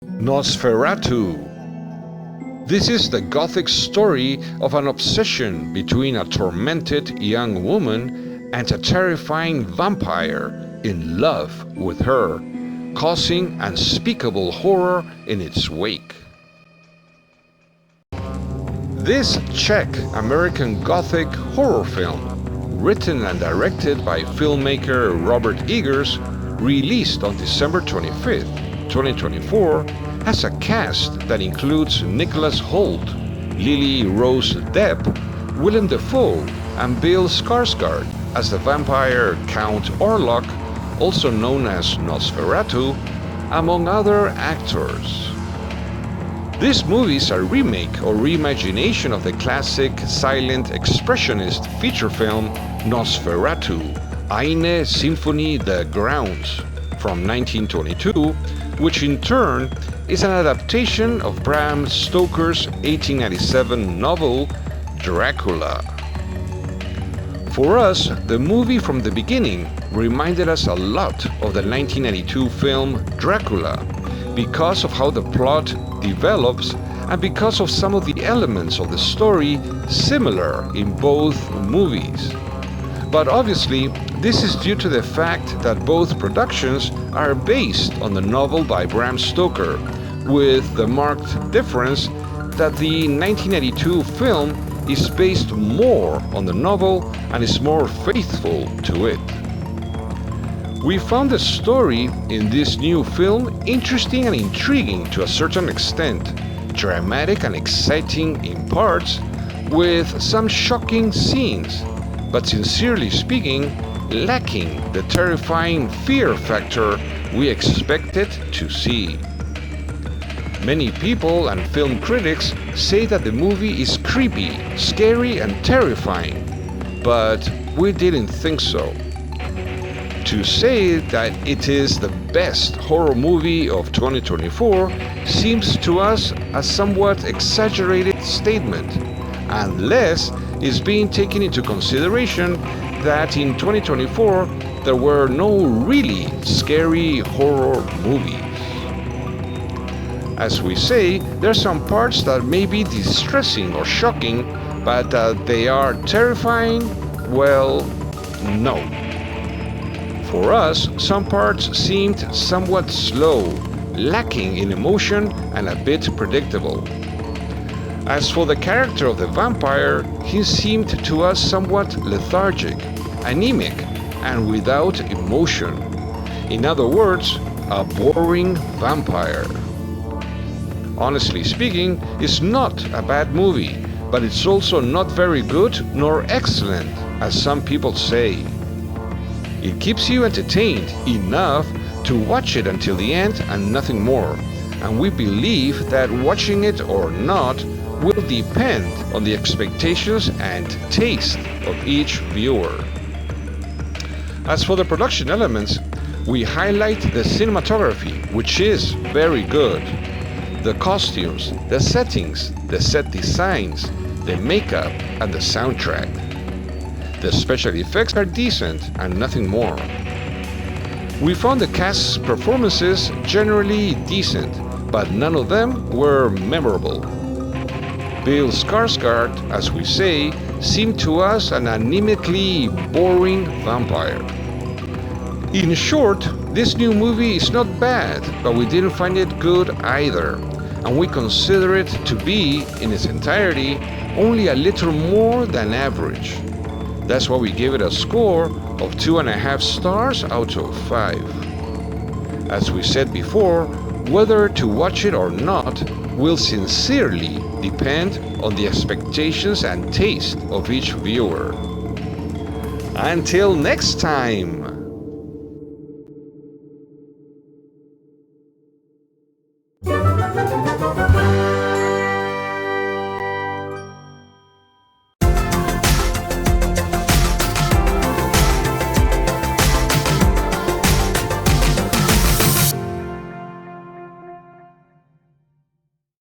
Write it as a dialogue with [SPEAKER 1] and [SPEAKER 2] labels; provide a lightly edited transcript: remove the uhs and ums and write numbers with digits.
[SPEAKER 1] Nosferatu. This is the Gothic story of an obsession between a tormented young woman and a terrifying vampire in love with her, causing unspeakable horror in its wake. This Czech-American Gothic horror film, written and directed by filmmaker Robert Eggers, released on December 25th, 2024, has a cast that includes Nicholas Hoult, Lily Rose Depp, Willem Dafoe, and Bill Skarsgård as the vampire Count Orlok, also known as Nosferatu, among other actors. This movie is a remake or reimagination of the classic silent expressionist feature film Nosferatu, Eine Symphonie der Grauens from 1922, which in turn is an adaptation of Bram Stoker's 1897 novel Dracula. For us, the movie from the beginning reminded us a lot of the 1992 film Dracula because of how the plot develops and because of some of the elements of the story similar in both movies. But obviously, this is due to the fact that both productions are based on the novel by Bram Stoker, with the marked difference that the 1982 film is based more on the novel and is more faithful to it. We found the story in this new film interesting and intriguing to a certain extent, dramatic and exciting in parts, with some shocking scenes, but sincerely speaking, lacking the terrifying fear factor we expected to see. Many people and film critics say that the movie is creepy, scary, and terrifying, but we didn't think so. To say that it is the best horror movie of 2024 seems to us a somewhat exaggerated statement, unless it's being taken into consideration that in 2024 there were no really scary horror movies. As we say, there are some parts that may be distressing or shocking, but that they are terrifying, well, no. For us, some parts seemed somewhat slow, lacking in emotion and a bit predictable. As for the character of the vampire, he seemed to us somewhat lethargic, anemic, and without emotion. In other words, a boring vampire. Honestly speaking, it's not a bad movie, but it's also not very good nor excellent, as some people say. It keeps you entertained enough to watch it until the end and nothing more, and we believe that watching it or not will depend on the expectations and taste of each viewer. As for the production elements, we highlight the cinematography, which is very good, the costumes, the settings, the set designs, the makeup, and the soundtrack. The special effects are decent and nothing more. We found the cast's performances generally decent, but none of them were memorable. Bill Skarsgård, as we say, seemed to us an anemically boring vampire. In short, this new movie is not bad, but we didn't find it good either, and we consider it to be, in its entirety, only a little more than average. That's why we give it a score of 2.5 stars out of 5. As we said before, whether to watch it or not will sincerely depend on the expectations and taste of each viewer. Until next time!